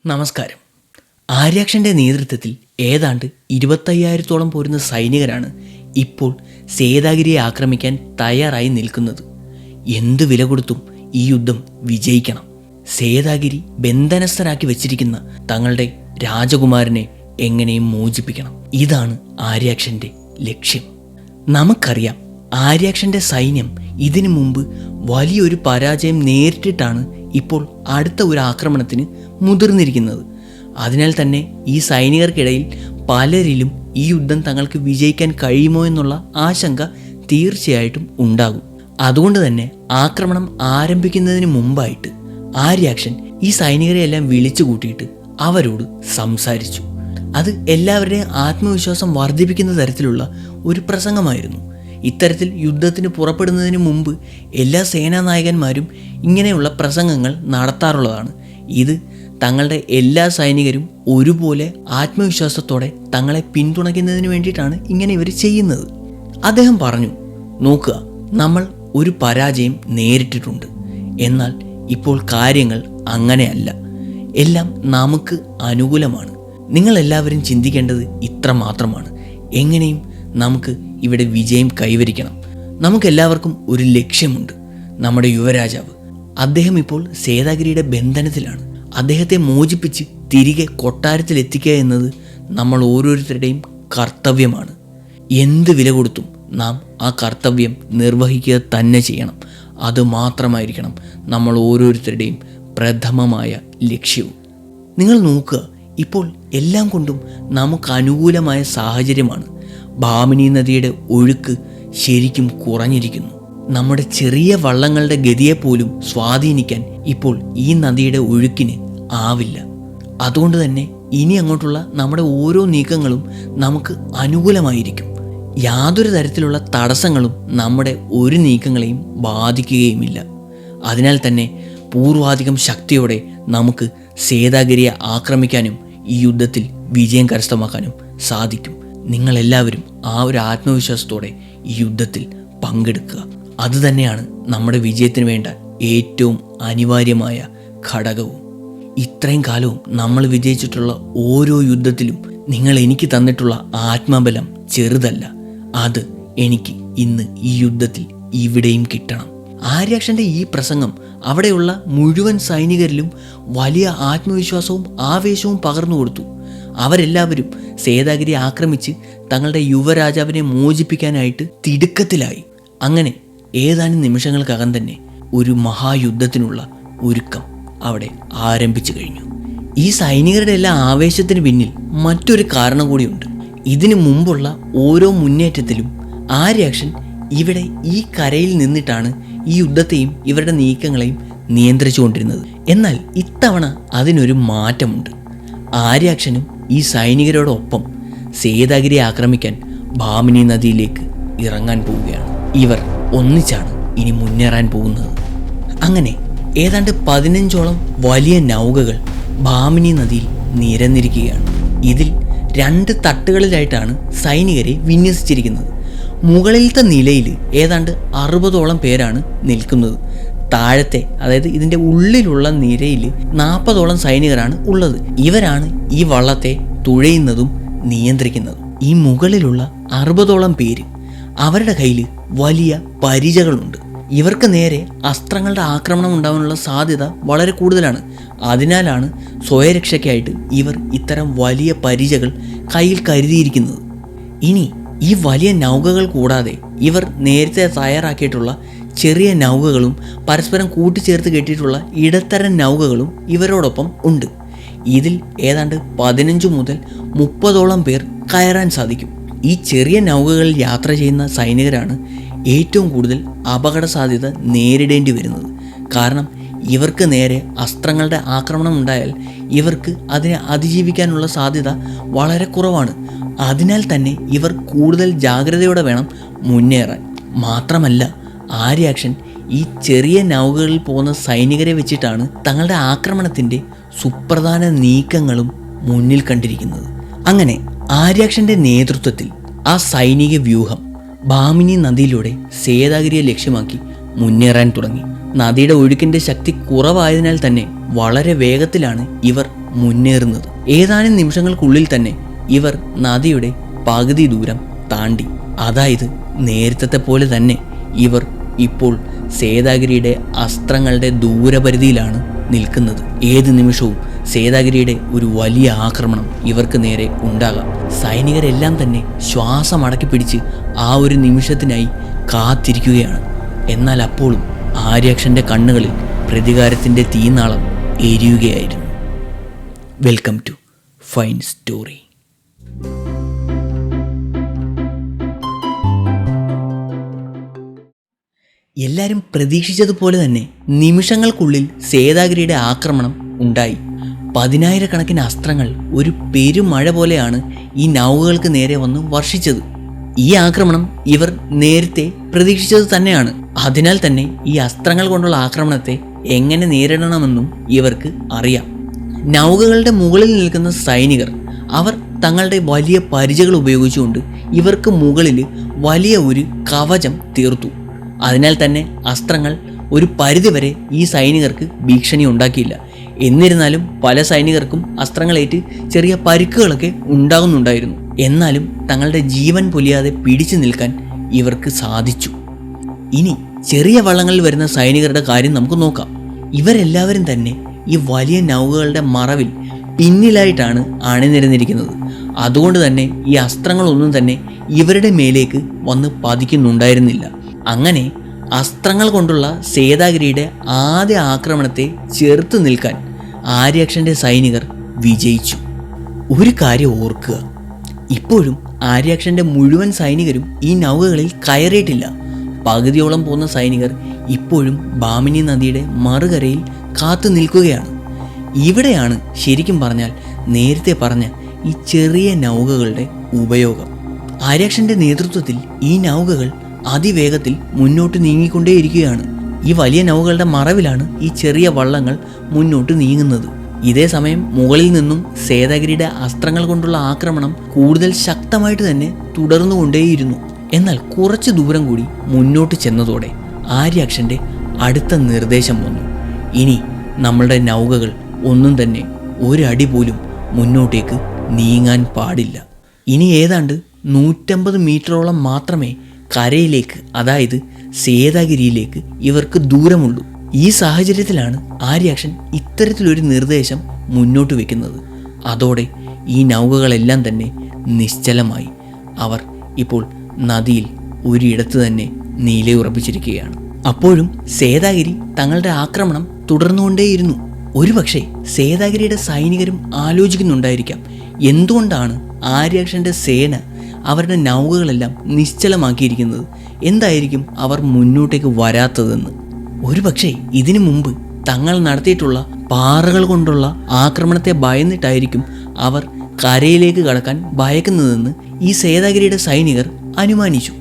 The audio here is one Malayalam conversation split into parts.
നമസ്കാരം. ആര്യാക്ഷൻ്റെ നേതൃത്വത്തിൽ ഏതാണ്ട് 25,000-ഓളം പോരുന്ന സൈനികരാണ് ഇപ്പോൾ സേതാഗിരിയെ ആക്രമിക്കാൻ തയ്യാറായി നിൽക്കുന്നത്. എന്തു വില കൊടുത്തും ഈ യുദ്ധം വിജയിക്കണം. സേതാഗിരി ബന്ധനസ്ഥരാക്കി വെച്ചിരിക്കുന്ന തങ്ങളുടെ രാജകുമാരനെ എങ്ങനെയും മോചിപ്പിക്കണം. ഇതാണ് ആര്യാക്ഷൻ്റെ ലക്ഷ്യം. നമുക്കറിയാം, ആര്യാക്ഷൻ്റെ സൈന്യം ഇതിനു മുമ്പ് വലിയൊരു പരാജയം നേരിട്ടിട്ടാണ് ഇപ്പോൾ അടുത്ത ഒരു ആക്രമണത്തിന് മുതിർന്നിരിക്കുന്നത്. അതിനാൽ തന്നെ ഈ സൈനികർക്കിടയിൽ പലരിലും ഈ യുദ്ധം തങ്ങൾക്ക് വിജയിക്കാൻ കഴിയുമോ എന്നുള്ള ആശങ്ക തീർച്ചയായിട്ടും ഉണ്ടാകും. അതുകൊണ്ട് തന്നെ ആക്രമണം ആരംഭിക്കുന്നതിന് മുമ്പായിട്ട് ആര്യാക്ഷൻ ഈ സൈനികരെയെല്ലാം വിളിച്ചു കൂട്ടിയിട്ട് അവരോട് സംസാരിച്ചു. അത് എല്ലാവരുടെയും ആത്മവിശ്വാസം വർദ്ധിപ്പിക്കുന്ന തരത്തിലുള്ള ഒരു പ്രസംഗമായിരുന്നു. ഇത്തരത്തിൽ യുദ്ധത്തിന് പുറപ്പെടുന്നതിന് മുമ്പ് എല്ലാ സേനാനായകന്മാരും ഇങ്ങനെയുള്ള പ്രസംഗങ്ങൾ നടത്താറുള്ളതാണ്. ഇത് തങ്ങളുടെ എല്ലാ സൈനികരും ഒരുപോലെ ആത്മവിശ്വാസത്തോടെ തങ്ങളെ പിന്തുണയ്ക്കുന്നതിന് വേണ്ടിയിട്ടാണ് ഇങ്ങനെ ഇവർ ചെയ്യുന്നത്. അദ്ദേഹം പറഞ്ഞു, നോക്കുക, നമ്മൾ ഒരു പരാജയം നേരിട്ടിട്ടുണ്ട്. എന്നാൽ ഇപ്പോൾ കാര്യങ്ങൾ അങ്ങനെയല്ല. എല്ലാം നമുക്ക് അനുകൂലമാണ്. നിങ്ങളെല്ലാവരും ചിന്തിക്കേണ്ടത് ഇത്ര മാത്രമാണ്. എങ്ങനെയും നമുക്ക് ഇവിടെ വിജയം കൈവരിക്കണം. നമുക്കെല്ലാവർക്കും ഒരു ലക്ഷ്യമുണ്ട്. നമ്മുടെ യുവരാജാവ്, അദ്ദേഹം ഇപ്പോൾ സേതാഗിരിയുടെ ബന്ധനത്തിലാണ്. അദ്ദേഹത്തെ മോചിപ്പിച്ച് തിരികെ കൊട്ടാരത്തിലെത്തിക്കുക എന്നത് നമ്മൾ ഓരോരുത്തരുടെയും കർത്തവ്യമാണ്. എന്ത് വില കൊടുത്തും നാം ആ കർത്തവ്യം നിർവഹിക്കുക തന്നെ ചെയ്യണം. അതുമാത്രമായിരിക്കണം നമ്മൾ ഓരോരുത്തരുടെയും പ്രഥമമായ ലക്ഷ്യവും. നിങ്ങൾ നോക്കുക, ഇപ്പോൾ എല്ലാം കൊണ്ടും നമുക്ക് അനുകൂലമായ സാഹചര്യമാണ്. ഭാമിനി നദിയുടെ ഒഴുക്ക് ശരിക്കും കുറഞ്ഞിരിക്കുന്നു. നമ്മുടെ ചെറിയ വള്ളങ്ങളുടെ ഗതിയെപ്പോലും സ്വാധീനിക്കാൻ ഇപ്പോൾ ഈ നദിയുടെ ഒഴുക്കിന് ആവില്ല. അതുകൊണ്ട് തന്നെ ഇനി അങ്ങോട്ടുള്ള നമ്മുടെ ഓരോ നീക്കങ്ങളും നമുക്ക് അനുകൂലമായിരിക്കും. യാതൊരു തരത്തിലുള്ള തടസ്സങ്ങളും നമ്മുടെ ഒരു നീക്കങ്ങളെയും ബാധിക്കുകയുമില്ല. അതിനാൽ തന്നെ പൂർവാധികം ശക്തിയോടെ നമുക്ക് സേതാഗിരിയെ ആക്രമിക്കാനും ഈ യുദ്ധത്തിൽ വിജയം കരസ്ഥമാക്കാനും സാധിക്കും. നിങ്ങളെല്ലാവരും ആ ഒരു ആത്മവിശ്വാസത്തോടെ ഈ യുദ്ധത്തിൽ പങ്കെടുക്കുക. അതുതന്നെയാണ് നമ്മുടെ വിജയത്തിന് വേണ്ട ഏറ്റവും അനിവാര്യമായ ഘടകവും. ഇത്രയും കാലവും നമ്മൾ വിജയിച്ചിട്ടുള്ള ഓരോ യുദ്ധത്തിലും നിങ്ങൾ എനിക്ക് തന്നിട്ടുള്ള ആത്മബലം ചെറുതല്ല. അത് എനിക്ക് ഇന്ന് ഈ യുദ്ധത്തിൽ ഇവിടെയും കിട്ടണം. ആര്യാക്ഷൻ്റെ ഈ പ്രസംഗം അവിടെയുള്ള മുഴുവൻ സൈനികരിലും വലിയ ആത്മവിശ്വാസവും ആവേശവും പകർന്നു കൊടുത്തു. അവരെല്ലാവരും സേതാഗിരിയെ ആക്രമിച്ച് തങ്ങളുടെ യുവരാജാവിനെ മോചിപ്പിക്കാനായിട്ട് തിടുക്കത്തിലായി. അങ്ങനെ ഏതാനും നിമിഷങ്ങൾക്കകം തന്നെ ഒരു മഹായുദ്ധത്തിനുള്ള ഒരുക്കം അവിടെ ആരംഭിച്ചു കഴിഞ്ഞു. ഈ സൈനികരുടെ എല്ലാ ആവേശത്തിന് പിന്നിൽ മറ്റൊരു കാരണം കൂടിയുണ്ട്. ഇതിനു മുമ്പുള്ള ഓരോ മുന്നേറ്റത്തിലും ആര്യാക്ഷൻ ഇവിടെ ഈ കരയിൽ നിന്നിട്ടാണ് ഈ യുദ്ധത്തെയും ഇവരുടെ നീക്കങ്ങളെയും നിയന്ത്രിച്ചുകൊണ്ടിരുന്നത്. എന്നാൽ ഇത്തവണ അതിനൊരു മാറ്റമുണ്ട്. ആര്യാക്ഷനും ഈ സൈനികരോടൊപ്പം സേതാഗിരിയെ ആക്രമിക്കാൻ ഭാമിനി നദിയിലേക്ക് ഇറങ്ങാൻ പോവുകയാണ്. ഇവർ ഒന്നിച്ചാണ് ഇനി മുന്നേറാൻ പോകുന്നത്. അങ്ങനെ ഏതാണ്ട് 15ഓളം വലിയ നൗകകൾ ഭാമിനി നദിയിൽ നിരന്നിരിക്കുകയാണ്. ഇതിൽ 2 തട്ടുകളിലായിട്ടാണ് സൈനികരെ വിന്യസിച്ചിരിക്കുന്നത്. മുകളിലത്തെ നിലയിൽ ഏതാണ്ട് 60ഓളം പേരാണ് നിൽക്കുന്നത്. താഴത്തെ, അതായത് ഇതിൻ്റെ ഉള്ളിലുള്ള നിരയിൽ 40ഓളം സൈനികരാണ് ഉള്ളത്. ഇവരാണ് ഈ വള്ളത്തെ തുഴയുന്നതും നിയന്ത്രിക്കുന്നതും. ഈ മുകളിലുള്ള 60ഓളം പേര്, അവരുടെ കയ്യിൽ വലിയ പരിചകളുണ്ട്. ഇവർക്ക് നേരെ അസ്ത്രങ്ങളുടെ ആക്രമണം ഉണ്ടാകാനുള്ള സാധ്യത വളരെ കൂടുതലാണ്. അതിനാലാണ് സ്വയരക്ഷയ്ക്കായിട്ട് ഇവർ ഇത്തരം വലിയ പരിചകൾ കയ്യിൽ കരുതിയിരിക്കുന്നത്. ഇനി ഈ വലിയ നൗകകൾ കൂടാതെ ഇവർ നേരത്തെ തയ്യാറാക്കിയിട്ടുള്ള ചെറിയ നൗകകളും പരസ്പരം കൂട്ടിച്ചേർത്ത് കെട്ടിയിട്ടുള്ള ഇടത്തരം നൗകകളും ഇവരോടൊപ്പം ഉണ്ട്. ഇതിൽ ഏതാണ്ട് 15 മുതൽ 30ഓളം പേർ കയറാൻ സാധിക്കും. ഈ ചെറിയ നൗകകളിൽ യാത്ര ചെയ്യുന്ന സൈനികരാണ് ഏറ്റവും കൂടുതൽ അപകട സാധ്യത നേരിടേണ്ടി വരുന്നത്. കാരണം ഇവർക്ക് നേരെ അസ്ത്രങ്ങളുടെ ആക്രമണം ഉണ്ടായാൽ ഇവർക്ക് അതിനെ അതിജീവിക്കാനുള്ള സാധ്യത വളരെ കുറവാണ്. അതിനാൽ തന്നെ ഇവർ കൂടുതൽ ജാഗ്രതയോടെ വേണം മുന്നേറാൻ. മാത്രമല്ല, ആര്യാക്ഷൻ ഈ ചെറിയ നൗകകളിൽ പോകുന്ന സൈനികരെ വെച്ചിട്ടാണ് തങ്ങളുടെ ആക്രമണത്തിൻ്റെ സുപ്രധാന നീക്കങ്ങളും മുന്നിൽ കണ്ടിരിക്കുന്നത്. അങ്ങനെ ആര്യാക്ഷൻ്റെ നേതൃത്വത്തിൽ ആ സൈനിക വ്യൂഹം ഭാമിനി നദിയിലൂടെ സേതാഗിരിയെ ലക്ഷ്യമാക്കി മുന്നേറാൻ തുടങ്ങി. നദിയുടെ ഒഴുക്കിൻ്റെ ശക്തി കുറവായതിനാൽ തന്നെ വളരെ വേഗത്തിലാണ് ഇവർ മുന്നേറുന്നത്. ഏതാനും നിമിഷങ്ങൾക്കുള്ളിൽ തന്നെ ഇവർ നദിയുടെ പകുതി ദൂരം താണ്ടി. അതായത് നേരത്തെ പോലെ തന്നെ ഇവർ ഇപ്പോൾ സേതാഗിരിയുടെ അസ്ത്രങ്ങളുടെ ദൂരപരിധിയിലാണ് നിൽക്കുന്നത്. ഏത് നിമിഷവും സേതാഗിരിയുടെ ഒരു വലിയ ആക്രമണം ഇവർക്ക് നേരെ ഉണ്ടാകാം. സൈനികരെല്ലാം തന്നെ ശ്വാസം അടക്കി പിടിച്ച് ആ ഒരു നിമിഷത്തിനായി കാത്തിരിക്കുകയാണ്. എന്നാൽ അപ്പോഴും ആര്യാക്ഷൻ്റെ കണ്ണുകളിൽ പ്രതികാരത്തിൻ്റെ തീനാളം എരിയുകയായിരുന്നു. Welcome to fine story. എല്ലാവരും പ്രതീക്ഷിച്ചതുപോലെ തന്നെ നിമിഷങ്ങൾക്കുള്ളിൽ സേതാഗിരിയുടെ ആക്രമണം ഉണ്ടായി. 10,000-കണക്കിന് അസ്ത്രങ്ങൾ ഒരു പെരുമഴ പോലെയാണ് ഈ നൗകകൾക്ക് നേരെ വന്ന് വർഷിച്ചത്. ഈ ആക്രമണം ഇവർ നേരത്തെ പ്രതീക്ഷിച്ചത് തന്നെയാണ്. അതിനാൽ തന്നെ ഈ അസ്ത്രങ്ങൾ കൊണ്ടുള്ള ആക്രമണത്തെ എങ്ങനെ നേരിടണമെന്നും ഇവർക്ക് അറിയാം. നൗകകളുടെ മുകളിൽ നിൽക്കുന്ന സൈനികർ അവർ തങ്ങളുടെ വലിയ പരിചകൾ ഉപയോഗിച്ചുകൊണ്ട് ഇവർക്ക് മുകളിൽ വലിയ ഒരു കവചം തീർത്തു. അതിനാൽ തന്നെ അസ്ത്രങ്ങൾ ഒരു പരിധിവരെ ഈ സൈനികർക്ക് ഭീഷണി ഉണ്ടാക്കിയില്ല. എന്നിരുന്നാലും പല സൈനികർക്കും അസ്ത്രങ്ങളേറ്റ് ചെറിയ പരിക്കുകളൊക്കെ ഉണ്ടാകുന്നുണ്ടായിരുന്നു. എന്നാലും തങ്ങളുടെ ജീവൻ പൊലിയാതെ പിടിച്ചു നിൽക്കാൻ ഇവർക്ക് സാധിച്ചു. ഇനി ചെറിയ വള്ളങ്ങളിൽ വരുന്ന സൈനികരുടെ കാര്യം നമുക്ക് നോക്കാം. ഇവരെല്ലാവരും തന്നെ ഈ വലിയ നൗകകളുടെ മറവിൽ പിന്നിലായിട്ടാണ് അണിനിരന്നിരിക്കുന്നത്. അതുകൊണ്ട് തന്നെ ഈ അസ്ത്രങ്ങളൊന്നും തന്നെ ഇവരുടെ മേലേക്ക് വന്ന് പതിക്കുന്നുണ്ടായിരുന്നില്ല. അങ്ങനെ അസ്ത്രങ്ങൾ കൊണ്ടുള്ള സേതാഗിരിയുടെ ആദ്യ ആക്രമണത്തെ ചെറുത്ത് നിൽക്കാൻ ആര്യാക്ഷൻ്റെ സൈനികർ വിജയിച്ചു. ഒരു കാര്യം ഓർക്കുക, ഇപ്പോഴും ആര്യാക്ഷൻ്റെ മുഴുവൻ സൈനികരും ഈ നൗകകളിൽ കയറിയിട്ടില്ല. പകുതിയോളം പോകുന്ന സൈനികർ ഇപ്പോഴും ഭാമിനി നദിയുടെ മറുകരയിൽ കാത്തു നിൽക്കുകയാണ്. ഇവിടെയാണ് ശരിക്കും പറഞ്ഞാൽ നേരത്തെ പറഞ്ഞ ഈ ചെറിയ നൗകകളുടെ ഉപയോഗം. ആര്യാക്ഷൻ്റെ നേതൃത്വത്തിൽ ഈ നൗകകൾ അതിവേഗത്തിൽ മുന്നോട്ട് നീങ്ങിക്കൊണ്ടേയിരിക്കുകയാണ്. ഈ വലിയ നൗകകളുടെ മറവിലാണ് ഈ ചെറിയ വള്ളങ്ങൾ മുന്നോട്ട് നീങ്ങുന്നത്. ഇതേ സമയം മുകളിൽ നിന്നും സേതാഗിരിയുടെ അസ്ത്രങ്ങൾ കൊണ്ടുള്ള ആക്രമണം കൂടുതൽ ശക്തമായിട്ട് തന്നെ തുടർന്നുകൊണ്ടേയിരുന്നു. എന്നാൽ കുറച്ച് ദൂരം കൂടി മുന്നോട്ട് ചെന്നതോടെ ആര്യാക്ഷൻ്റെ അടുത്ത നിർദ്ദേശം വന്നു. ഇനി നമ്മളുടെ നൗകകൾ ഒന്നും തന്നെ ഒരടി പോലും മുന്നോട്ടേക്ക് നീങ്ങാൻ പാടില്ല. ഇനി ഏതാണ്ട് 150 മീറ്ററോളം മാത്രമേ കരയിലേക്ക്, അതായത് സേതാഗിരിയിലേക്ക് ഇവർക്ക് ദൂരമുള്ളൂ. ഈ സാഹചര്യത്തിലാണ് ആര്യാക്ഷൻ ഇത്തരത്തിലൊരു നിർദ്ദേശം മുന്നോട്ട് വയ്ക്കുന്നത്. അതോടെ ഈ നൗകകളെല്ലാം തന്നെ നിശ്ചലമായി. അവർ ഇപ്പോൾ നദിയിൽ ഒരിടത്ത് തന്നെ നിലയുറപ്പിച്ചിരിക്കുകയാണ്. അപ്പോഴും സേതാഗിരി തങ്ങളുടെ ആക്രമണം തുടർന്നുകൊണ്ടേയിരുന്നു. ഒരുപക്ഷെ സേതാഗിരിയുടെ സൈനികരും ആലോചിക്കുന്നുണ്ടായിരിക്കാം, എന്തുകൊണ്ടാണ് ആര്യാക്ഷൻ്റെ സേന അവരുടെ നൗകകളെല്ലാം നിശ്ചലമാക്കിയിരിക്കുന്നത്, എന്തായിരിക്കും അവർ മുന്നോട്ടേക്ക് വരാത്തതെന്ന്. ഒരുപക്ഷെ ഇതിനു മുമ്പ് തങ്ങൾ നടത്തിയിട്ടുള്ള പാറകൾ കൊണ്ടുള്ള ആക്രമണത്തെ ഭയന്നിട്ടായിരിക്കും അവർ കരയിലേക്ക് കടക്കാൻ ഭയക്കുന്നതെന്ന് ഈ സേതാഗിരിയുടെ സൈനികർ അനുമാനിച്ചു.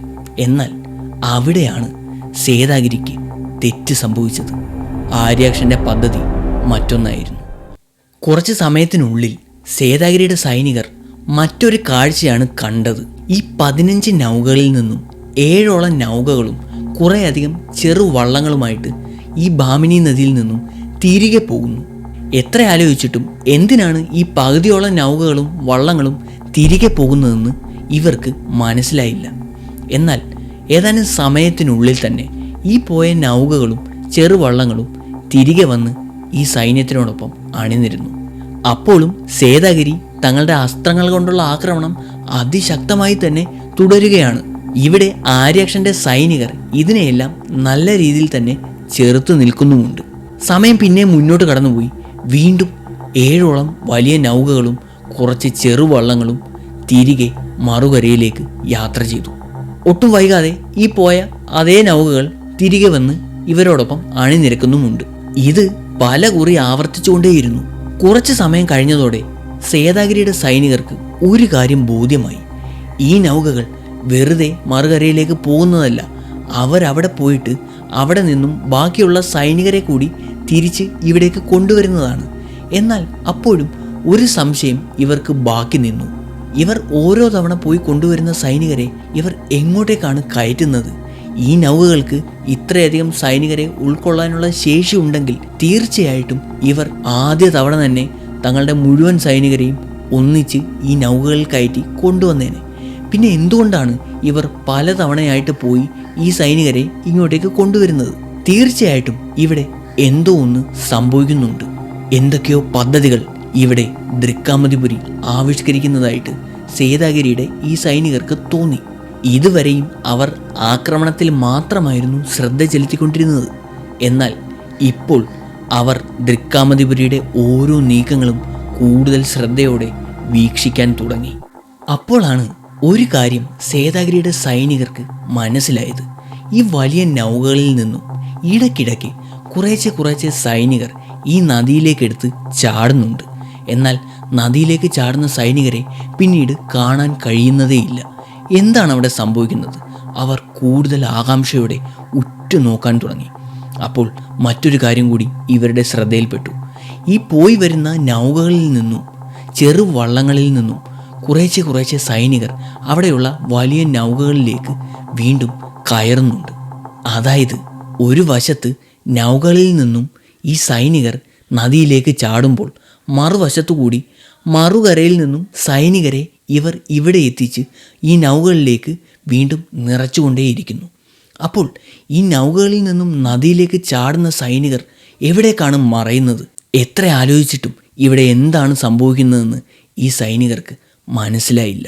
എന്നാൽ അവിടെയാണ് സേതാഗിരിക്ക് തെറ്റ് സംഭവിച്ചത്. ആര്യാക്ഷൻ്റെ പദ്ധതി മറ്റൊന്നായിരുന്നു. കുറച്ച് സമയത്തിനുള്ളിൽ സേതാഗിരിയുടെ സൈനികർ മറ്റൊരു കാഴ്ചയാണ് കണ്ടത്. ഈ 15 നൗകകളിൽ നിന്നും 7ഓളം നൗകകളും കുറേയധികം ചെറുവള്ളങ്ങളുമായിട്ട് ഈ ഭാമിനി നദിയിൽ നിന്നും തിരികെ പോകുന്നു. എത്ര ആലോചിച്ചിട്ടും എന്തിനാണ് ഈ പകുതിയോളം നൗകകളും വള്ളങ്ങളും തിരികെ പോകുന്നതെന്ന് ഇവർക്ക് മനസ്സിലായില്ല. എന്നാൽ ഏതാനും സമയത്തിനുള്ളിൽ തന്നെ ഈ പോയ നൗകകളും ചെറുവള്ളങ്ങളും തിരികെ വന്ന് ഈ സൈന്യത്തിനോടൊപ്പം അണിനിരുന്നു. അപ്പോഴും സേതാഗിരി തങ്ങളുടെ അസ്ത്രങ്ങൾ കൊണ്ടുള്ള ആക്രമണം അതിശക്തമായി തന്നെ തുടരുകയാണ്. ഇവിടെ ആര്യാക്ഷൻ്റെ സൈനികർ ഇതിനെയെല്ലാം നല്ല രീതിയിൽ തന്നെ ചെറുത്തു നിൽക്കുന്നുമുണ്ട്. സമയം പിന്നെ മുന്നോട്ട് കടന്നുപോയി. വീണ്ടും 7ഓളം വലിയ നൗകകളും കുറച്ച് ചെറുവള്ളങ്ങളും തിരികെ മറുകരയിലേക്ക് യാത്ര ചെയ്തു. ഒട്ടും വൈകാതെ ഈ പോയ അതേ നൗകകൾ തിരികെ വന്ന് ഇവരോടൊപ്പം അണിനിരക്കുന്നുമുണ്ട്. ഇത് പല കുറി ആവർത്തിച്ചുകൊണ്ടേയിരുന്നു. കുറച്ച് സമയം കഴിഞ്ഞതോടെ സേതാഗിരിയുടെ സൈനികർക്ക് ഒരു കാര്യം ബോധ്യമായി. ഈ നൗകകൾ വെറുതെ മറുകരയിലേക്ക് പോകുന്നതല്ല, അവരവിടെ പോയിട്ട് അവിടെ നിന്നും ബാക്കിയുള്ള സൈനികരെ കൂടി തിരിച്ച് ഇവിടേക്ക് കൊണ്ടുവരുന്നതാണ്. എന്നാൽ അപ്പോഴും ഒരു സംശയം ഇവർക്ക് ബാക്കി നിന്നു. ഇവർ ഓരോ തവണ പോയി കൊണ്ടുവരുന്ന സൈനികരെ ഇവർ എങ്ങോട്ടേക്കാണ് കയറ്റുന്നത്? ഈ നൗകകൾക്ക് ഇത്രയധികം സൈനികരെ ഉൾക്കൊള്ളാനുള്ള ശേഷി ഉണ്ടെങ്കിൽ തീർച്ചയായിട്ടും ഇവർ ആദ്യ തവണ തന്നെ തങ്ങളുടെ മുഴുവൻ സൈനികരെയും ഒന്നിച്ച് ഈ നൗകകളിൽ കയറ്റി കൊണ്ടുവന്നേനെ. പിന്നെ എന്തുകൊണ്ടാണ് ഇവർ പലതവണയായിട്ട് പോയി ഈ സൈനികരെ ഇങ്ങോട്ടേക്ക് കൊണ്ടുവരുന്നത്? തീർച്ചയായിട്ടും ഇവിടെ എന്തോ ഒന്ന് സംഭവിക്കുന്നുണ്ട്. എന്തൊക്കെയോ പദ്ധതികൾ ഇവിടെ ദൃക്കാമതിപുരി ആവിഷ്കരിക്കുന്നതായിട്ട് സേതാഗിരിയുടെ ഈ സൈനികർക്ക് തോന്നി. ഇതുവരെയും അവർ ആക്രമണത്തിൽ മാത്രമായിരുന്നു ശ്രദ്ധ ചെലുത്തിക്കൊണ്ടിരുന്നത്. എന്നാൽ ഇപ്പോൾ അവർ ദൃക്കാമതിപുരിയുടെ ഓരോ നീക്കങ്ങളും കൂടുതൽ ശ്രദ്ധയോടെ വീക്ഷിക്കാൻ തുടങ്ങി. അപ്പോഴാണ് ഒരു കാര്യം സേതാഗിരിയുടെ സൈനികർക്ക് മനസ്സിലായത്. ഈ വലിയ നൗകകളിൽ നിന്നും ഇടയ്ക്കിടയ്ക്ക് കുറേശ്ശെ സൈനികർ ഈ നദിയിലേക്കെടുത്ത് ചാടുന്നുണ്ട്. എന്നാൽ നദിയിലേക്ക് ചാടുന്ന സൈനികരെ പിന്നീട് കാണാൻ കഴിയുന്നതേയില്ല. എന്താണ് അവിടെ സംഭവിക്കുന്നത്? അവർ കൂടുതൽ ആകാംക്ഷയോടെ ഉറ്റുനോക്കാൻ തുടങ്ങി. അപ്പോൾ മറ്റൊരു കാര്യം കൂടി ഇവരുടെ ശ്രദ്ധയിൽപ്പെട്ടു. ഈ പോയി വരുന്ന നൗകകളിൽ നിന്നും ചെറുവള്ളങ്ങളിൽ നിന്നും കുറേശ്ശെ സൈനികർ അവിടെയുള്ള വലിയ നൗകകളിലേക്ക് വീണ്ടും കയറുന്നുണ്ട്. അതായത് ഒരു വശത്ത് നൗകകളിൽ നിന്നും ഈ സൈനികർ നദിയിലേക്ക് ചാടുമ്പോൾ മറുവശത്തുകൂടി മറുകരയിൽ നിന്നും സൈനികരെ ഇവർ ഇവിടെ എത്തിച്ച് ഈ നൗകകളിലേക്ക് വീണ്ടും നിറച്ചുകൊണ്ടേയിരിക്കുന്നു. അപ്പോൾ ഈ നൗകകളിൽ നിന്നും നദിയിലേക്ക് ചാടുന്ന സൈനികർ എവിടേക്കാണ് മറയുന്നത്? എത്ര ആലോചിച്ചിട്ടും ഇവിടെ എന്താണ് സംഭവിക്കുന്നതെന്ന് ഈ സൈനികർക്ക് മനസ്സിലായില്ല.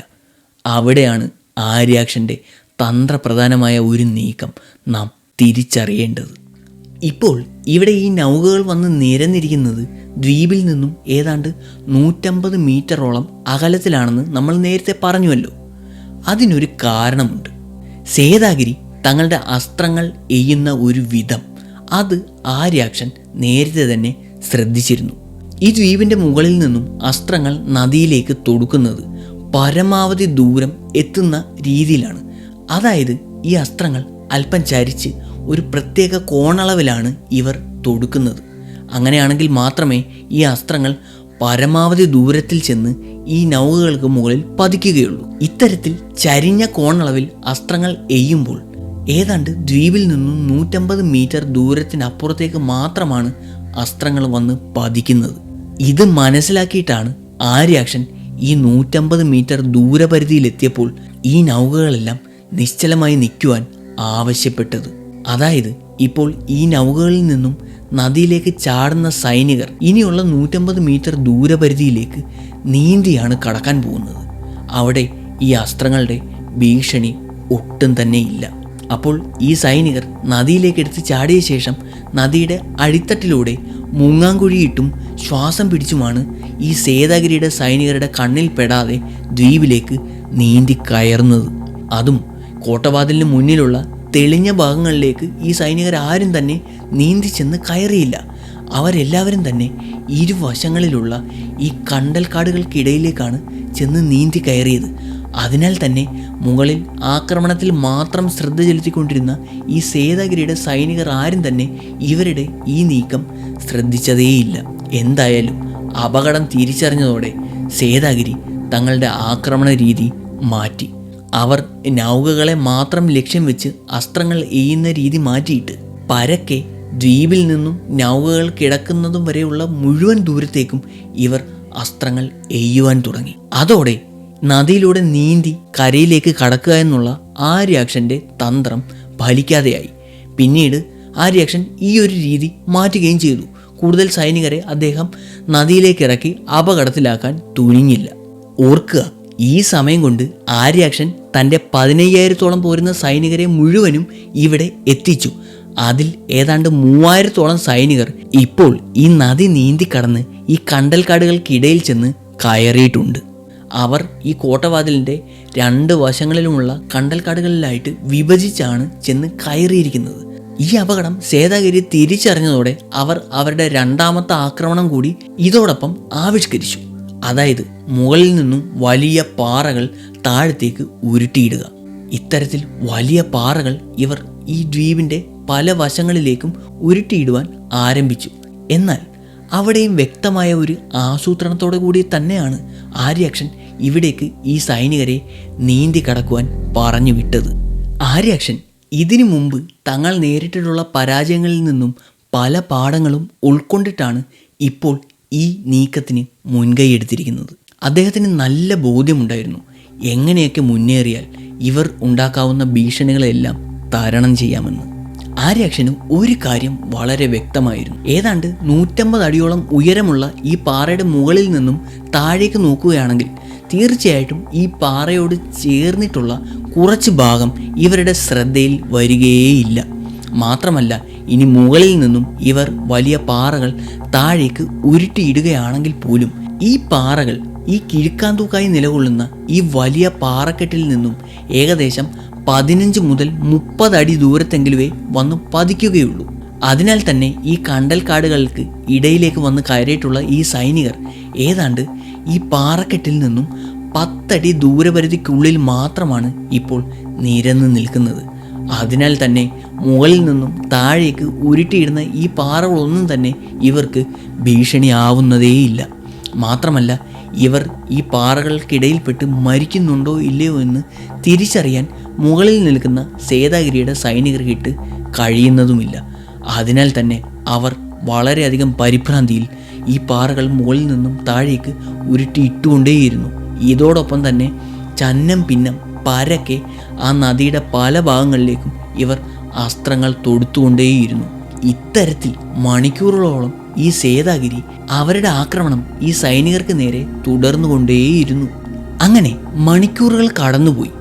അവിടെയാണ് ആര്യാക്ഷൻ്റെ തന്ത്രപ്രധാനമായ ഒരു നീക്കം നാം തിരിച്ചറിയേണ്ടത്. ഇപ്പോൾ ഇവിടെ ഈ നൗകകൾ വന്ന് നിരന്നിരിക്കുന്നത് ദ്വീപിൽ നിന്നും ഏതാണ്ട് 150 മീറ്ററോളം അകലത്തിലാണെന്ന് നമ്മൾ നേരത്തെ പറഞ്ഞുവല്ലോ. അതിനൊരു കാരണമുണ്ട്. സേതാഗിരി തങ്ങളുടെ അസ്ത്രങ്ങൾ എയ്യുന്ന ഒരു വിധം അത് ആര്യാക്ഷൻ നേരത്തെ തന്നെ ശ്രദ്ധിച്ചിരുന്നു. ഈ ദ്വീപിൻ്റെ മുകളിൽ നിന്നും അസ്ത്രങ്ങൾ നദിയിലേക്ക് തൊടുക്കുന്നത് പരമാവധി ദൂരം എത്തുന്ന രീതിയിലാണ്. അതായത് ഈ അസ്ത്രങ്ങൾ അല്പം ചരിച്ച് ഒരു പ്രത്യേക കോണളവിലാണ് ഇവർ തൊടുക്കുന്നത്. അങ്ങനെയാണെങ്കിൽ മാത്രമേ ഈ അസ്ത്രങ്ങൾ പരമാവധി ദൂരത്തിൽ ചെന്ന് ഈ നൗകകൾക്ക് മുകളിൽ പതിക്കുകയുള്ളൂ. ഇത്തരത്തിൽ ചരിഞ്ഞ കോണളവിൽ അസ്ത്രങ്ങൾ എയ്യുമ്പോൾ ഏതാണ്ട് ദ്വീപിൽ നിന്നും 150 മീറ്റർ ദൂരത്തിനപ്പുറത്തേക്ക് മാത്രമാണ് അസ്ത്രങ്ങൾ വന്ന് പതിക്കുന്നത്. ഇത് മനസ്സിലാക്കിയിട്ടാണ് ആര്യാക്ഷൻ ഈ 150 മീറ്റർ ദൂരപരിധിയിലെത്തിയപ്പോൾ ഈ നൗകകളെല്ലാം നിശ്ചലമായി നിൽക്കുവാൻ ആവശ്യപ്പെട്ടത്. അതായത് ഇപ്പോൾ ഈ നൗകകളിൽ നിന്നും നദിയിലേക്ക് ചാടുന്ന സൈനികർ ഇനിയുള്ള 150 മീറ്റർ ദൂരപരിധിയിലേക്ക് നീന്തിയാണ് കടക്കാൻ പോകുന്നത്. അവിടെ ഈ അസ്ത്രങ്ങളുടെ ഭീഷണി ഒട്ടും തന്നെ ഇല്ല. അപ്പോൾ ഈ സൈനികർ നദിയിലേക്ക് എടുത്ത് ചാടിയ ശേഷം നദിയുടെ അടിത്തട്ടിലൂടെ മുങ്ങാങ്കുഴിയിട്ടും ശ്വാസം പിടിച്ചുമാണ് ഈ സേതാഗിരിയുടെ സൈനികരുടെ കണ്ണിൽ പെടാതെ ദ്വീപിലേക്ക് നീന്തി കയറുന്നത്. അതും കോട്ടവാതിലിന് മുന്നിലുള്ള തെളിഞ്ഞ ഭാഗങ്ങളിലേക്ക് ഈ സൈനികരാരും തന്നെ നീന്തി ചെന്ന് കയറിയില്ല. അവരെല്ലാവരും തന്നെ ഇരുവശങ്ങളിലുള്ള ഈ കണ്ടൽക്കാടുകൾക്കിടയിലേക്കാണ് ചെന്ന് നീന്തി കയറിയത്. അതിനാൽ തന്നെ മുകളിൽ ആക്രമണത്തിൽ മാത്രം ശ്രദ്ധ ചെലുത്തിക്കൊണ്ടിരുന്ന ഈ സേതാഗിരിയുടെ സൈനികർ ആരും തന്നെ ഇവരുടെ ഈ നീക്കം ശ്രദ്ധിച്ചതേയില്ല. എന്തായാലും അപകടം തിരിച്ചറിഞ്ഞതോടെ സേതാഗിരി തങ്ങളുടെ ആക്രമണ രീതി മാറ്റി. അവർ നൗകകളെ മാത്രം ലക്ഷ്യം വെച്ച് അസ്ത്രങ്ങൾ എയ്യുന്ന രീതി മാറ്റിയിട്ട് പരക്കെ ദ്വീപിൽ നിന്നും നൗകകൾ കിടക്കുന്നതും വരെയുള്ള മുഴുവൻ ദൂരത്തേക്കും ഇവർ അസ്ത്രങ്ങൾ എയ്യുവാൻ തുടങ്ങി. അതോടെ നദിയിലൂടെ നീന്തി കരയിലേക്ക് കടക്കുക എന്നുള്ള ആര്യാക്ഷൻ്റെ തന്ത്രം ഫലിക്കാതെയായി. പിന്നീട് ആര്യാക്ഷൻ ഈ ഒരു രീതി മാറ്റുകയും ചെയ്തു. കൂടുതൽ സൈനികരെ അദ്ദേഹം നദിയിലേക്ക് ഇറക്കി അപകടത്തിലാക്കാൻ തുനിഞ്ഞില്ല. ഓർക്കുക, ഈ സമയം കൊണ്ട് ആര്യാക്ഷൻ തൻ്റെ 15,000-ഓളം പോരുന്ന സൈനികരെ മുഴുവനും ഇവിടെ എത്തിച്ചു. അതിൽ ഏതാണ്ട് 3,000-ഓളം സൈനികർ ഇപ്പോൾ ഈ നദി നീന്തിക്കടന്ന് ഈ കണ്ടൽക്കാടുകൾക്കിടയിൽ ചെന്ന് കയറിയിട്ടുണ്ട്. അവർ ഈ കോട്ടവാതിലിൻ്റെ 2 വശങ്ങളിലുമുള്ള കണ്ടൽക്കാടുകളിലായിട്ട് വിഭജിച്ചാണ് ചെന്ന് കയറിയിരിക്കുന്നത്. ഈ അപകടം സേതാഗിരി തിരിച്ചറിഞ്ഞതോടെ അവർ അവരുടെ 2ാമത്തെ ആക്രമണം കൂടി ഇതോടൊപ്പം ആവിഷ്കരിച്ചു. അതായത് മുകളിൽ നിന്നും വലിയ പാറകൾ താഴത്തേക്ക് ഉരുട്ടിയിടുക. ഇത്തരത്തിൽ വലിയ പാറകൾ ഇവർ ഈ ദ്വീപിൻ്റെ പല വശങ്ങളിലേക്കും ഉരുട്ടിയിടുവാൻ ആരംഭിച്ചു. എന്നാൽ അവിടെയും വ്യക്തമായ ഒരു ആസൂത്രണത്തോടു കൂടി തന്നെയാണ് ആര്യാക്ഷൻ ഇവിടേക്ക് ഈ സൈനികരെ നീന്തി കടക്കുവാൻ പറഞ്ഞു വിട്ടത്. ആര്യാക്ഷൻ ഇതിനു മുമ്പ് തങ്ങൾ നേരിട്ടിട്ടുള്ള പരാജയങ്ങളിൽ നിന്നും പല പാഠങ്ങളും ഉൾക്കൊണ്ടിട്ടാണ് ഇപ്പോൾ ഈ നീക്കത്തിന് മുൻകൈയെടുത്തിരിക്കുന്നത്. അദ്ദേഹത്തിന് നല്ല ബോധ്യമുണ്ടായിരുന്നു എങ്ങനെയൊക്കെ മുന്നേറിയാൽ ഇവർ ഉണ്ടാക്കാവുന്ന ഭീഷണികളെല്ലാം തരണം ചെയ്യാമെന്ന്. ആര്യാക്ഷന് ഒരു കാര്യം വളരെ വ്യക്തമായിരുന്നു. ഏതാണ്ട് 150 അടിയോളം ഉയരമുള്ള ഈ പാറയുടെ മുകളിൽ നിന്നും താഴേക്ക് നോക്കുകയാണെങ്കിൽ തീർച്ചയായിട്ടും ഈ പാറയോട് ചേർന്നിട്ടുള്ള കുറച്ച് ഭാഗം ഇവരുടെ ശ്രദ്ധയിൽ വരികയേയില്ല. മാത്രമല്ല, ഇനി മുകളിൽ നിന്നും ഇവർ വലിയ പാറകൾ താഴേക്ക് ഉരുട്ടിയിടുകയാണെങ്കിൽ പോലും ഈ പാറകൾ ഈ കിഴുക്കാന്തൂക്കായി നിലകൊള്ളുന്ന ഈ വലിയ പാറക്കെട്ടിൽ നിന്നും ഏകദേശം 15 മുതൽ 30 അടി ദൂരത്തെങ്കിലുമേ വന്ന് പതിക്കുകയുള്ളൂ. അതിനാൽ തന്നെ ഈ കണ്ടൽക്കാടുകൾക്ക് ഇടയിലേക്ക് വന്ന് കയറിയിട്ടുള്ള ഈ സൈനികർ ഏതാണ്ട് ഈ പാറക്കെട്ടിൽ നിന്നും 10 അടി ദൂരപരിധിക്കുള്ളിൽ മാത്രമാണ് ഇപ്പോൾ നിരന്ന് നിൽക്കുന്നത്. അതിനാൽ തന്നെ മുകളിൽ നിന്നും താഴേക്ക് ഉരുട്ടിയിടുന്ന ഈ പാറകളൊന്നും തന്നെ ഇവർക്ക് ഭീഷണിയാവുന്നതേയില്ല. മാത്രമല്ല, ഇവർ ഈ പാറകൾക്കിടയിൽപ്പെട്ട് മരിക്കുന്നുണ്ടോ ഇല്ലയോ എന്ന് തിരിച്ചറിയാൻ മുകളിൽ നിൽക്കുന്ന സേതാഗിരിയുടെ സൈനികർക്കിട്ട് കഴിയുന്നതുമില്ല. അതിനാൽ തന്നെ അവർ വളരെയധികം പരിഭ്രാന്തിയിൽ ഈ പാറകൾ മുകളിൽ നിന്നും താഴേക്ക് ഉരുട്ടിയിട്ടുകൊണ്ടേയിരുന്നു. ഇതോടൊപ്പം തന്നെ ചന്നം ഭിന്നം പരക്കെ ആ നദിയുടെ പല ഭാഗങ്ങളിലേക്കും ഇവർ അസ്ത്രങ്ങൾ തൊടുത്തുകൊണ്ടേയിരുന്നു. ഇത്തരത്തിൽ മണിക്കൂറുകളോളം ഈ സേതാഗിരി അവരുടെ ആക്രമണം ഈ സൈനികർക്ക് നേരെ തുടർന്നുകൊണ്ടേയിരുന്നു. അങ്ങനെ മണിക്കൂറുകൾ കടന്നുപോയി.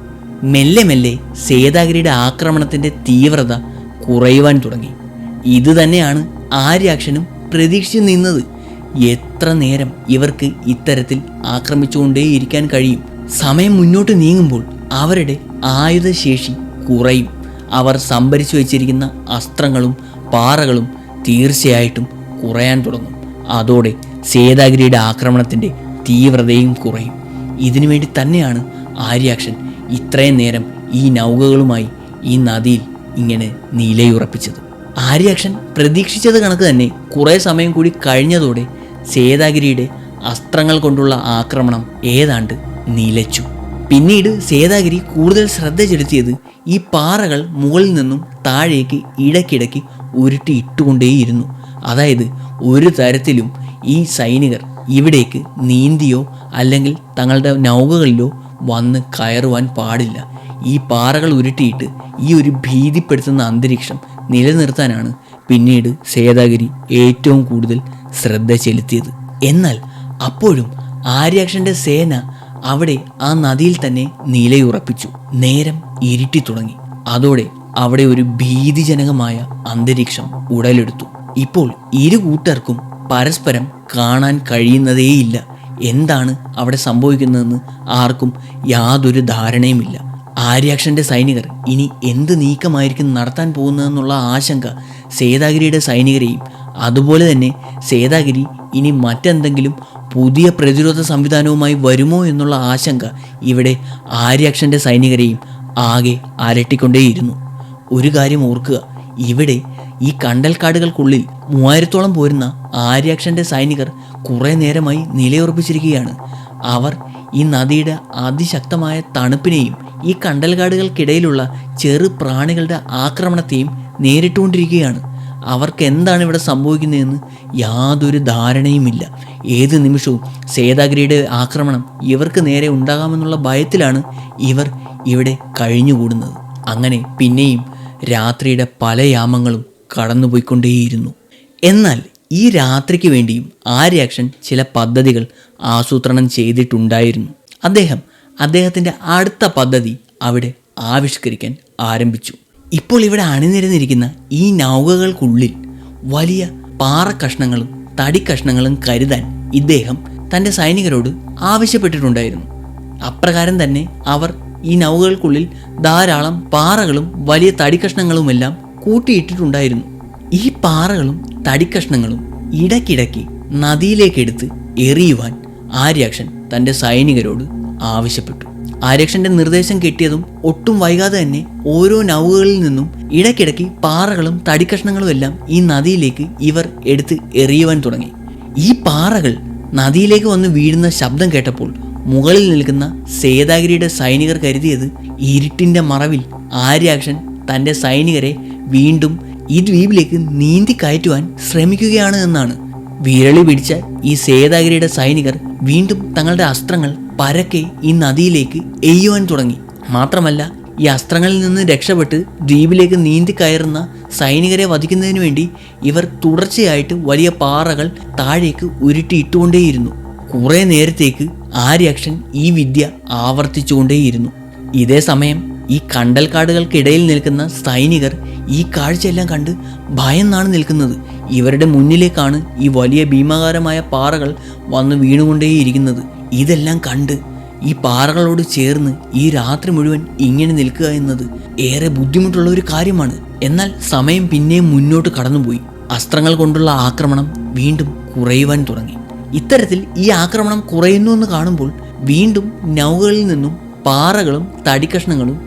മെല്ലെ മെല്ലെ സേതാഗിരിയുടെ ആക്രമണത്തിൻ്റെ തീവ്രത കുറയുവാൻ തുടങ്ങി. ഇത് തന്നെയാണ് ആര്യാക്ഷനും പ്രതീക്ഷിച്ചു നിന്നത്. എത്ര നേരം ഇവർക്ക് ഇത്തരത്തിൽ ആക്രമിച്ചുകൊണ്ടേയിരിക്കാൻ കഴിയും? സമയം മുന്നോട്ട് നീങ്ങുമ്പോൾ അവരുടെ ആയുധശേഷി കുറയും. അവർ സംഭരിച്ചു വച്ചിരിക്കുന്ന അസ്ത്രങ്ങളും പാറകളും തീർച്ചയായിട്ടും കുറയാൻ തുടങ്ങും. അതോടെ സേതാഗിരിയുടെ ആക്രമണത്തിൻ്റെ തീവ്രതയും കുറയും. ഇതിനു വേണ്ടി തന്നെയാണ് ആര്യാക്ഷൻ ഇത്രയും നേരം ഈ നൗകകളുമായി ഈ നദിയിൽ ഇങ്ങനെ നിലയുറപ്പിച്ചത്. ആര്യാക്ഷൻ പ്രതീക്ഷിച്ചത് കണക്ക് തന്നെ കുറേ സമയം കൂടി കഴിഞ്ഞതോടെ സേതാഗിരിയുടെ അസ്ത്രങ്ങൾ കൊണ്ടുള്ള ആക്രമണം ഏതാണ്ട് നിലച്ചു. പിന്നീട് സേതാഗിരി കൂടുതൽ ശ്രദ്ധ ചെലുത്തിയത് ഈ പാറകൾ മുകളിൽ നിന്നും താഴേക്ക് ഇടയ്ക്കിടയ്ക്ക് ഉരുട്ടി ഇട്ടുകൊണ്ടേയിരുന്നു. അതായത് ഒരു തരത്തിലും ഈ സൈനികർ ഇവിടേക്ക് നീന്തിയോ അല്ലെങ്കിൽ തങ്ങളുടെ നൗകകളിലോ വന്ന് കയറുവാൻ പാടില്ല. ഈ പാറകൾ ഉരുട്ടിയിട്ട് ഈ ഒരു ഭീതിപ്പെടുത്തുന്ന അന്തരീക്ഷം നിലനിർത്താനാണ് പിന്നീട് സേതാഗിരി ഏറ്റവും കൂടുതൽ ശ്രദ്ധ ചെലുത്തിയത്. എന്നാൽ അപ്പോഴും ആര്യാക്ഷൻ്റെ സേന അവിടെ ആ നദിയിൽ തന്നെ നിലയുറപ്പിച്ചു. നേരം ഇരുട്ടി തുടങ്ങി. അതോടെ അവിടെ ഒരു ഭീതിജനകമായ അന്തരീക്ഷം ഉടലെടുത്തു. ഇപ്പോൾ ഇരു കൂട്ടർക്കും പരസ്പരം കാണാൻ കഴിയുന്നതേയില്ല. എന്താണ് അവിടെ സംഭവിക്കുന്നതെന്ന് ആർക്കും യാതൊരു ധാരണയുമില്ല. ആര്യാക്ഷൻ്റെ സൈനികർ ഇനി എന്ത് നീക്കമായിരിക്കും നടത്താൻ പോകുന്നതെന്നുള്ള ആശങ്ക സേതാഗിരിയുടെ സൈനികരെയും, അതുപോലെ തന്നെ സേതാഗിരി ഇനി മറ്റെന്തെങ്കിലും പുതിയ പ്രതിരോധ സംവിധാനവുമായി വരുമോ എന്നുള്ള ആശങ്ക ഇവിടെ ആര്യാക്ഷൻ്റെ സൈനികരെയും ആകെ അലട്ടിക്കൊണ്ടേയിരുന്നു. ഒരു കാര്യം ഓർക്കുക, ഇവിടെ ഈ കണ്ടൽക്കാടുകൾക്കുള്ളിൽ 3000-ഓളം പോരുന്ന ആര്യാക്ഷൻ്റെ സൈനികർ കുറേ നേരമായി നിലയുറപ്പിച്ചിരിക്കുകയാണ്. അവർ ഈ നദിയുടെ അതിശക്തമായ തണുപ്പിനെയും ഈ കണ്ടൽക്കാടുകൾക്കിടയിലുള്ള ചെറു പ്രാണികളുടെ ആക്രമണത്തെയും നേരിട്ടുകൊണ്ടിരിക്കുകയാണ്. അവർക്ക് എന്താണ് ഇവിടെ സംഭവിക്കുന്നതെന്ന് യാതൊരു ധാരണയുമില്ല. ഏത് നിമിഷവും സേതാഗിരിയുടെ ആക്രമണം ഇവർക്ക് നേരെ ഉണ്ടാകാമെന്നുള്ള ഭയത്തിലാണ് ഇവർ ഇവിടെ കഴിഞ്ഞുകൂടുന്നത്. അങ്ങനെ പിന്നെയും രാത്രിയുടെ പല യാമങ്ങളും കടന്നുപോയിക്കൊണ്ടേയിരുന്നു. എന്നാൽ ഈ രാത്രിക്ക് വേണ്ടിയും ആര്യാക്ഷൻ ചില പദ്ധതികൾ ആസൂത്രണം ചെയ്തിട്ടുണ്ടായിരുന്നു. അദ്ദേഹത്തിൻ്റെ അടുത്ത പദ്ധതി അവിടെ ആവിഷ്കരിക്കാൻ ആരംഭിച്ചു. ഇപ്പോൾ ഇവിടെ അണിനിരന്നിരിക്കുന്ന ഈ നൗകകൾക്കുള്ളിൽ വലിയ പാറക്കഷ്ണങ്ങളും തടിക്കഷ്ണങ്ങളും കരുതാൻ ഇദ്ദേഹം തൻ്റെ സൈനികരോട് ആവശ്യപ്പെട്ടിട്ടുണ്ടായിരുന്നു. അപ്രകാരം തന്നെ അവർ ഈ നൗകകൾക്കുള്ളിൽ ധാരാളം പാറകളും വലിയ തടിക്കഷ്ണങ്ങളുമെല്ലാം കൂട്ടിയിട്ടിട്ടുണ്ടായിരുന്നു. ഈ പാറകളും തടിക്കഷ്ണങ്ങളും ഇടയ്ക്കിടയ്ക്ക് നദിയിലേക്കെടുത്ത് എറിയുവാൻ ആര്യാക്ഷൻ തൻ്റെ സൈനികരോട് ആവശ്യപ്പെട്ടു. ആര്യാക്ഷൻ്റെ നിർദ്ദേശം കിട്ടിയതും ഒട്ടും വൈകാതെ തന്നെ ഓരോ നൗകകളിൽ നിന്നും ഇടയ്ക്കിടയ്ക്ക് പാറകളും തടിക്കഷ്ണങ്ങളും എല്ലാം ഈ നദിയിലേക്ക് ഇവർ എടുത്ത് എറിയുവാൻ തുടങ്ങി. ഈ പാറകൾ നദിയിലേക്ക് വന്ന് വീഴുന്ന ശബ്ദം കേട്ടപ്പോൾ മുകളിൽ നിൽക്കുന്ന സേതാഗിരിയുടെ സൈനികർ കരുതിയത് ഇരുട്ടിൻ്റെ മറവിൽ ആര്യാക്ഷൻ തൻ്റെ സൈനികരെ വീണ്ടും ഈ ദ്വീപിലേക്ക് നീന്തി കയറ്റുവാൻ ശ്രമിക്കുകയാണ് എന്നാണ്. വിരളി പിടിച്ച ഈ സേതാഗിരിയുടെ സൈനികർ വീണ്ടും തങ്ങളുടെ അസ്ത്രങ്ങൾ പരക്കെ ഈ നദിയിലേക്ക് എയ്യുവാൻ തുടങ്ങി. മാത്രമല്ല, ഈ അസ്ത്രങ്ങളിൽ നിന്ന് രക്ഷപ്പെട്ട് ദ്വീപിലേക്ക് നീന്തി കയറുന്ന സൈനികരെ വധിക്കുന്നതിന് വേണ്ടി ഇവർ തുടർച്ചയായിട്ട് വലിയ പാറകൾ താഴേക്ക് ഉരുട്ടിയിട്ടുകൊണ്ടേയിരുന്നു. കുറേ നേരത്തേക്ക് ആര്യക്ഷൻ ഈ വിദ്യ ആവർത്തിച്ചുകൊണ്ടേയിരുന്നു. ഇതേ സമയം ഈ കണ്ടൽക്കാടുകൾക്കിടയിൽ നിൽക്കുന്ന സൈനികർ ഈ കാഴ്ചയെല്ലാം കണ്ട് ഭയന്നാണ് നിൽക്കുന്നത്. ഇവരുടെ മുന്നിലേക്കാണ് ഈ വലിയ ഭീമാകാരമായ പാറകൾ വന്ന് വീണുകൊണ്ടേയിരിക്കുന്നത്. ഇതെല്ലാം കണ്ട് ഈ പാറകളോട് ചേർന്ന് ഈ രാത്രി മുഴുവൻ ഇങ്ങനെ നിൽക്കുക എന്നത് ഏറെ ബുദ്ധിമുട്ടുള്ള ഒരു കാര്യമാണ്. എന്നാൽ സമയം പിന്നെയും മുന്നോട്ട് കടന്നുപോയി. അസ്ത്രങ്ങൾ കൊണ്ടുള്ള ആക്രമണം വീണ്ടും കുറയുവാൻ തുടങ്ങി. ഇത്തരത്തിൽ ഈ ആക്രമണം കുറയുന്നു എന്ന് കാണുമ്പോൾ വീണ്ടും നൗകകളിൽ നിന്നും പാറകളും തടിക്കഷ്ണങ്ങളും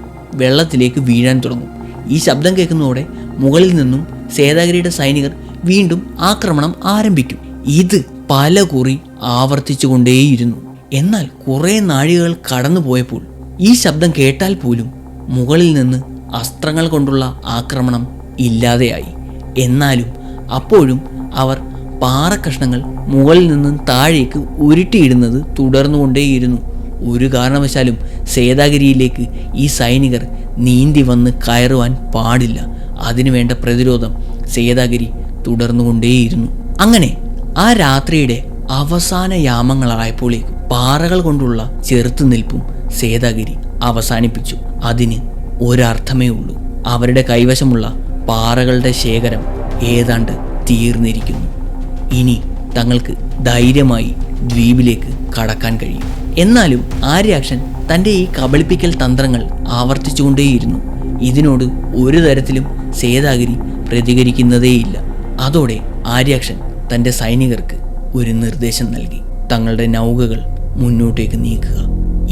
വെള്ളത്തിലേക്ക് വീഴാൻ തുടങ്ങും. ഈ ശബ്ദം കേൾക്കുന്നതോടെ മുകളിൽ നിന്നും സേതാഗിരിയുടെ സൈനികർ വീണ്ടും ആക്രമണം ആരംഭിക്കും. ഇത് പല കുറി ആവർത്തിച്ചു കൊണ്ടേയിരുന്നു. എന്നാൽ കുറേ നാഴികകൾ കടന്നു പോയപ്പോൾ ഈ ശബ്ദം കേട്ടാൽ പോലും മുകളിൽ നിന്ന് അസ്ത്രങ്ങൾ കൊണ്ടുള്ള ആക്രമണം ഇല്ലാതെയായി. എന്നാലും അപ്പോഴും അവർ പാറക്കഷ്ണങ്ങൾ മുകളിൽ നിന്നും താഴേക്ക് ഉരുട്ടിയിടുന്നത് തുടർന്നുകൊണ്ടേയിരുന്നു. ഒരു കാരണവശാലും സേതാഗിരിയിലേക്ക് ഈ സൈനികർ നീന്തി വന്ന് കയറുവാൻ പാടില്ല. അതിനുവേണ്ട പ്രതിരോധം സേതാഗിരി തുടർന്നുകൊണ്ടേയിരുന്നു. അങ്ങനെ ആ രാത്രിയുടെ അവസാന യാമങ്ങളായപ്പോഴേക്കും പാറകൾ കൊണ്ടുള്ള ചെറുത്തുനിൽപ്പും സേതാഗിരി അവസാനിപ്പിച്ചു. അതിന് ഒരർത്ഥമേ ഉള്ളൂ. അവരുടെ കൈവശമുള്ള പാറകളുടെ ശേഖരം ഏതാണ്ട് തീർന്നിരിക്കുന്നു. ഇനി തങ്ങൾക്ക് ധൈര്യമായി ദ്വീപിലേക്ക് കടക്കാൻ കഴിയും. എന്നാലും ആര്യാക്ഷൻ തൻ്റെ ഈ കബളിപ്പിക്കൽ തന്ത്രങ്ങൾ ആവർത്തിച്ചുകൊണ്ടേയിരുന്നു. ഇതിനോട് ഒരു തരത്തിലും സേതാഗിരി പ്രതികരിക്കുന്നതേയില്ല. അതോടെ ആര്യാക്ഷൻ തൻ്റെ സൈനികർക്ക് ഒരു നിർദ്ദേശം നൽകി. തങ്ങളുടെ നൗകകൾ മുന്നോട്ടേക്ക് നീക്കുക.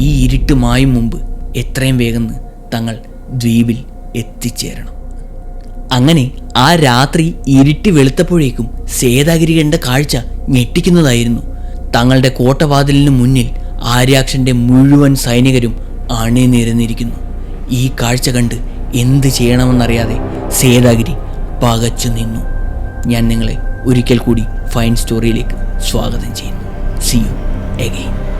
ഈ ഇരുട്ട് മായും മുമ്പ് എത്രയും വേഗം തങ്ങൾ ദ്വീപിൽ എത്തിച്ചേരണം. അങ്ങനെ ആ രാത്രി ഇരുട്ടി വെളുത്തപ്പോഴേക്കും സേതാഗിരി കണ്ട കാഴ്ച ഞെട്ടിക്കുന്നതായിരുന്നു. തങ്ങളുടെ കോട്ടവാതിലിന് മുന്നിൽ ആര്യാക്ഷൻ്റെ മുഴുവൻ സൈനികരും അണിനിരന്നിരിക്കുന്നു. ഈ കാഴ്ച കണ്ട് എന്ത് ചെയ്യണമെന്നറിയാതെ സേതാഗിരി പകച്ചു നിന്നു. ഞാൻ നിങ്ങളെ ഒരിക്കൽ കൂടി ഫൈൻ സ്റ്റോറിയിലേക്ക് സ്വാഗതം ചെയ്യുന്നു. See you again.